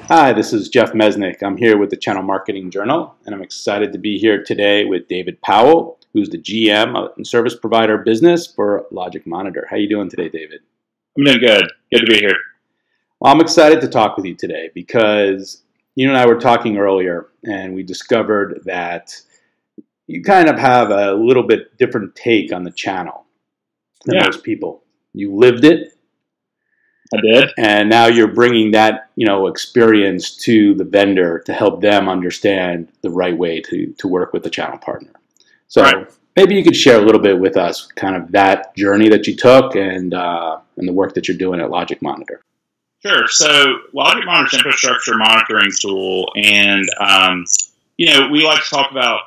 Hi, this is Jeff Mesnick. I'm here with the Channel Marketing Journal, and I'm excited to be here today with David Powell, who's the GM and service provider business for Logic Monitor. How are you doing today, David? I'm doing good. Good to be here. Well, I'm excited to talk with you today because you and I were talking earlier, and we discovered that you kind of have a little bit different take on the channel than most people. You lived it. I did. And now you're bringing that, experience to the vendor to help them understand the right way to work with the channel partner. So maybe you could share a little bit with us kind of that journey that you took and the work that you're doing at Logic Monitor. Sure. So Logic Monitor's infrastructure monitoring tool, and, we like to talk about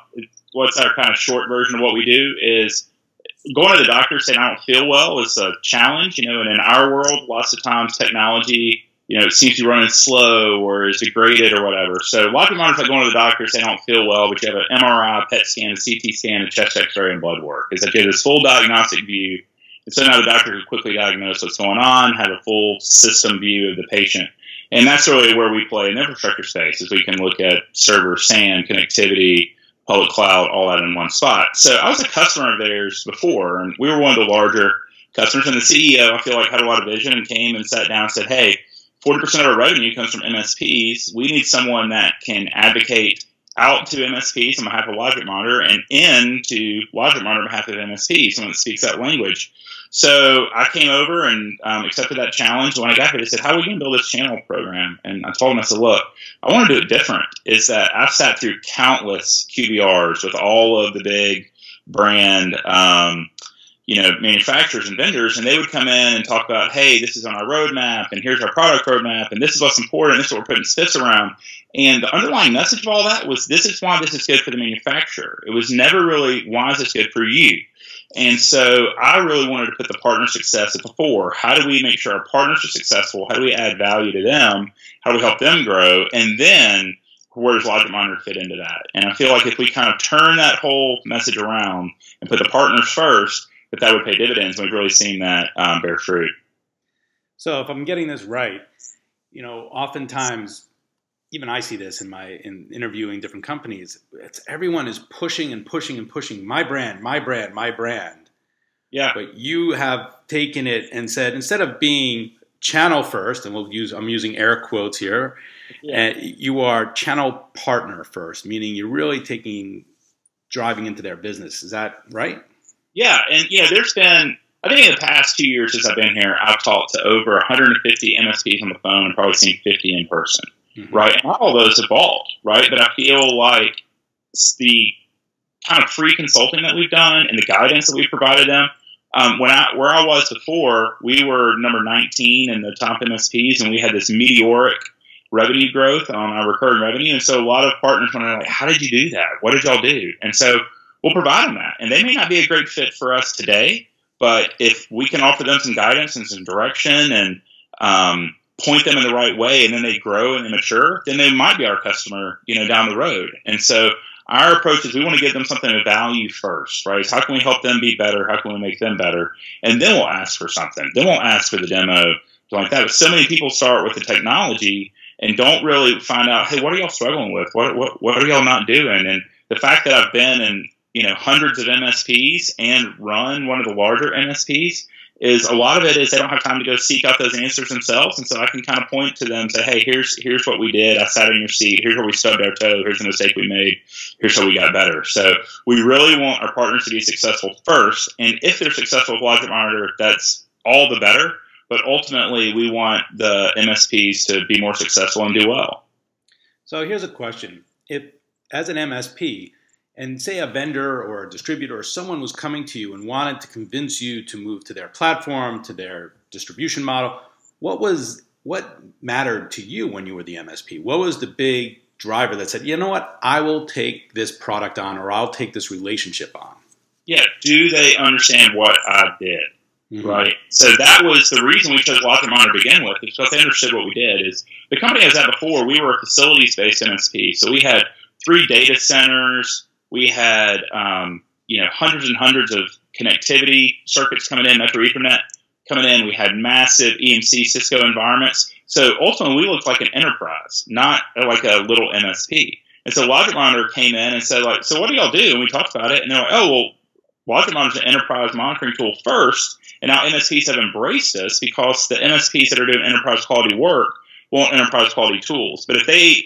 what's our kind of short version of what we do is going to the doctor saying I don't feel well is a challenge, and in our world, lots of times technology, it seems to be running slow or is degraded or whatever. So Logic Monitor's like going to the doctor saying I don't feel well, but you have an MRI, PET scan, a CT scan, a chest X-ray, and blood work. It's like you have this full diagnostic view, and so now the doctor can quickly diagnose what's going on, have a full system view of the patient. And that's really where we play in the infrastructure space, is we can look at server, SAN, connectivity, public cloud, all that in one spot. So I was a customer of theirs before, and we were one of the larger customers. And the CEO, I feel like, had a lot of vision and came and sat down and said, hey, 40% of our revenue comes from MSPs. We need someone that can advocate out to MSPs on behalf of Logic Monitor and into Logic Monitor on behalf of MSPs, someone that speaks that language. So I came over and accepted that challenge. When I got here, they said, how are we going to build this channel program? And I told them, I said, look, I want to do it different. Is that I've sat through countless QBRs with all of the big brand, manufacturers and vendors, and they would come in and talk about, hey, this is on our roadmap, and here's our product roadmap, and this is what's important, this is what we're putting spiffs around. And the underlying message of all that was, this is why this is good for the manufacturer. It was never really, why is this good for you? And so I really wanted to put the partner success at the fore. How do we make sure our partners are successful? How do we add value to them? How do we help them grow? And then where does Logic Monitor fit into that? And I feel like if we kind of turn that whole message around and put the partners first, that would pay dividends. We've really seen that bear fruit. So if I'm getting this right, oftentimes, even I see this in interviewing different companies, everyone is pushing and pushing and pushing my brand, my brand, my brand. Yeah. But you have taken it and said, instead of being channel first, and I'm using air quotes here, and you are channel partner first, meaning you're really driving into their business. Is that right? Yeah. And there's been, I think in the past 2 years since I've been here, I've talked to over 150 MSPs on the phone and probably seen 50 in person. Mm-hmm. Right. And all those evolved, right? But I feel like the kind of free consulting that we've done and the guidance that we've provided them, where I was before, we were number 19 in the top MSPs, and we had this meteoric revenue growth on our recurring revenue. And so a lot of partners were like, how did you do that? What did y'all do? And so we'll provide them that. And they may not be a great fit for us today, but if we can offer them some guidance and some direction and point them in the right way, and then they grow and they mature, then they might be our customer, down the road. And so our approach is we want to give them something of value first, right? How can we help them be better? How can we make them better? And then we'll ask for something. Then we'll ask for the demo, like that. But so many people start with the technology and don't really find out, hey, what are y'all struggling with? What are y'all not doing? And the fact that I've been in, hundreds of MSPs and run one of the larger MSPs is a lot of it is they don't have time to go seek out those answers themselves. And so I can kind of point to them and say, hey, here's what we did. I sat in your seat. Here's where we stubbed our toe. Here's the mistake we made. Here's how we got better. So we really want our partners to be successful first. And if they're successful with Logic Monitor, that's all the better. But ultimately, we want the MSPs to be more successful and do well. So here's a question. If, as an MSP, and say a vendor or a distributor or someone was coming to you and wanted to convince you to move to their platform, to their distribution model, what mattered to you when you were the MSP? What was the big driver that said, you know what, I will take this product on, or I'll take this relationship on? Yeah, do they understand what I did? Mm-hmm. Right. So that was the reason we chose Logic Monitor to begin with, is because they understood what we did. Is the company I was at before, we were a facilities-based MSP. So we had 3 data centers. We had, hundreds and hundreds of connectivity circuits coming in, Metro Ethernet coming in. We had massive EMC Cisco environments. So ultimately, we looked like an enterprise, not like a little MSP. And so Logic Monitor came in and said, like, so what do y'all do? And we talked about it. And they're like, oh, well, Logic Monitor is an enterprise monitoring tool first. And now MSPs have embraced us because the MSPs that are doing enterprise quality work want enterprise quality tools. But if they,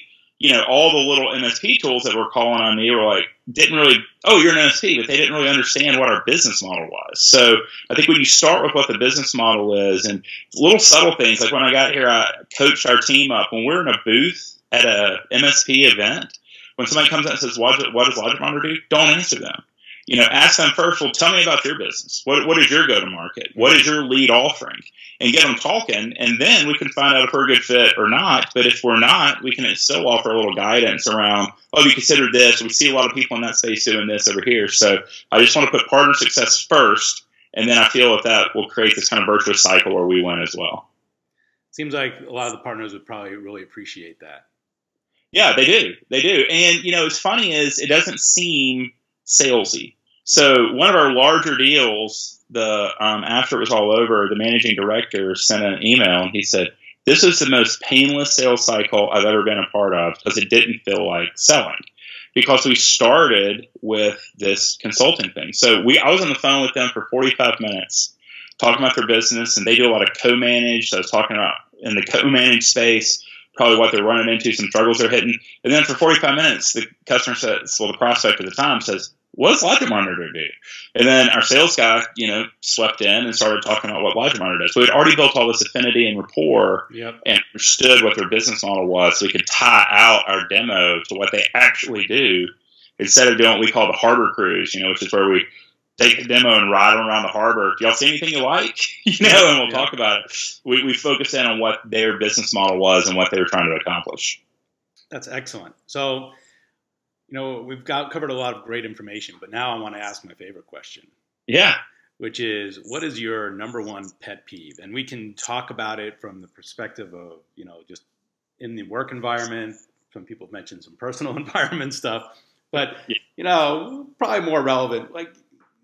all the little MSP tools that were calling on me were like, didn't really, oh, you're an MSP, but they didn't really understand what our business model was. So I think when you start with what the business model is and little subtle things, like when I got here, I coached our team up. When we're in a booth at a MSP event, when somebody comes in and says, what does Logic Monitor do? Don't answer them. Ask them first, well, tell me about your business. What is your go-to-market? What is your lead offering? And get them talking, and then we can find out if we're a good fit or not. But if we're not, we can still offer a little guidance around, oh, we consider this. We see a lot of people in that space doing this over here. So I just want to put partner success first, and then I feel that will create this kind of virtuous cycle where we win as well. Seems like a lot of the partners would probably really appreciate that. Yeah, they do. They do. And, what's funny is it doesn't seem salesy. So one of our larger deals, after it was all over, the managing director sent an email and he said, this was the most painless sales cycle I've ever been a part of because it didn't feel like selling. Because we started with this consulting thing. So I was on the phone with them for 45 minutes talking about their business, and they do a lot of co-managed. So I was talking about in the co-managed space, probably what they're running into, some struggles they're hitting. And then for 45 minutes, the customer says, well, the prospect at the time says, what does Logic Monitor do? And then our sales guy, swept in and started talking about what Logic Monitor does. So we'd already built all this affinity and rapport and understood what their business model was. So we could tie out our demo to what they actually do instead of doing what we call the harbor cruise, which is where we take the demo and ride them around the harbor. Do y'all see anything you like? And we'll talk about it. We focused in on what their business model was and what they were trying to accomplish. That's excellent. So, we've covered a lot of great information, but now I want to ask my favorite question. Yeah. Which is, what is your number one pet peeve? And we can talk about it from the perspective of, just in the work environment. Some people have mentioned some personal environment stuff, but, probably more relevant. Like,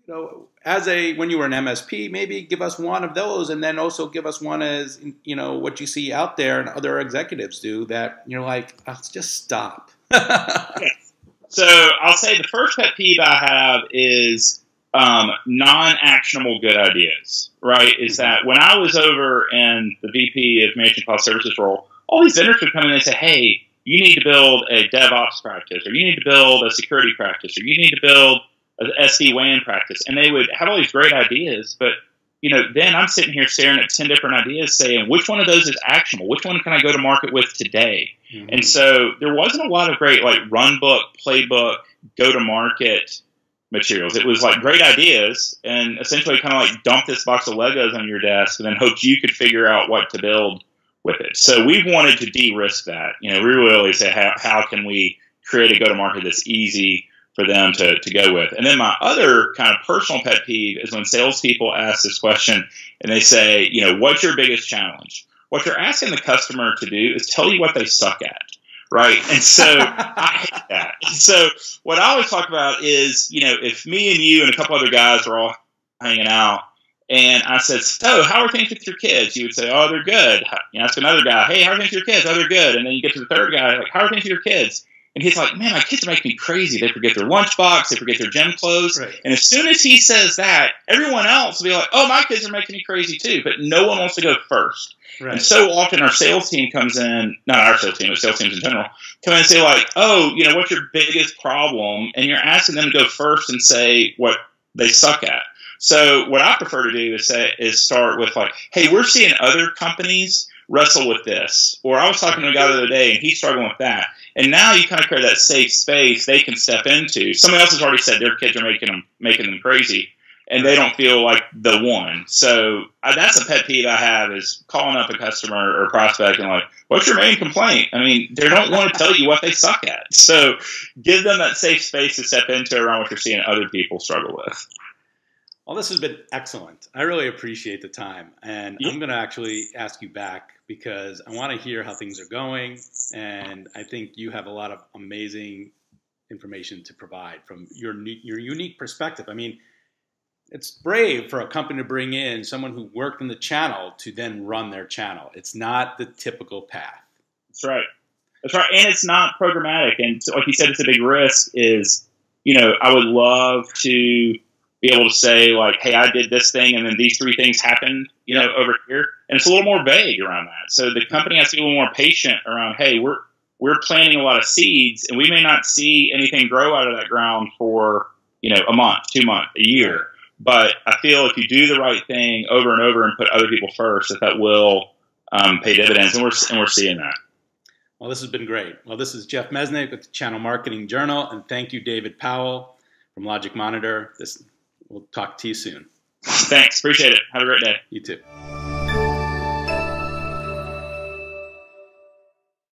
when you were an MSP, maybe give us one of those, and then also give us one as, what you see out there and other executives do that you're like, oh, just stop. So I'll say the first pet peeve I have is non-actionable good ideas, right? Is that when I was over in the VP of Management Cloud Services role, all these vendors would come in and say, hey, you need to build a DevOps practice, or you need to build a security practice, or you need to build an SD-WAN practice. And they would have all these great ideas, but then I'm sitting here staring at 10 different ideas saying, which one of those is actionable? Which one can I go to market with today? Mm-hmm. And so there wasn't a lot of great run book, playbook, go to market materials. It was like great ideas and essentially kind of dump this box of Legos on your desk and then hope you could figure out what to build with it. So we wanted to de-risk that. We really say, how can we create a go to market that's easy for them to go with. And then my other kind of personal pet peeve is when salespeople ask this question and they say, what's your biggest challenge? What you're asking the customer to do is tell you what they suck at, right? And so I hate that. So what I always talk about is, if me and you and a couple other guys are all hanging out and I said, so how are things with your kids? You would say, oh, they're good. Ask another guy, hey, how are things with your kids? Oh, they're good. And then you get to the third guy, like, how are things with your kids? And he's like, man, my kids are making me crazy. They forget their lunchbox. They forget their gym clothes. Right. And as soon as he says that, everyone else will be like, oh, my kids are making me crazy too. But no one wants to go first. Right. And so often our sales team comes in, not our sales team, but sales teams in general, come in and say oh, what's your biggest problem? And you're asking them to go first and say what they suck at. So what I prefer to do is start with hey, we're seeing other companies wrestle with this. Or I was talking to a guy the other day and he's struggling with that. And now you kind of create that safe space they can step into. Somebody else has already said their kids are making them crazy, and they don't feel like the one. So that's a pet peeve I have is calling up a customer or prospect and what's your main complaint? I mean, they don't want to tell you what they suck at. So give them that safe space to step into around what you're seeing other people struggle with. Well, this has been excellent. I really appreciate the time. And I'm going to actually ask you back because I want to hear how things are going. And I think you have a lot of amazing information to provide from your unique perspective. I mean, It's brave for a company to bring in someone who worked in the channel to then run their channel. It's not the typical path. That's right. That's right. And it's not programmatic. And so, like you said, it's a big risk is, I would love to be able to say like, hey, I did this thing and then these 3 things happened, over here. And it's a little more vague around that. So the company has to be a little more patient around, hey, we're planting a lot of seeds and we may not see anything grow out of that ground for, a month, 2 months, a year. But I feel if you do the right thing over and over and put other people first, that will pay dividends. And we're seeing that. Well, this has been great. Well, this is Jeff Mesnick with the Channel Marketing Journal. And thank you, David Powell from Logic Monitor. We'll talk to you soon. Thanks. Appreciate it. Have a great day. You too.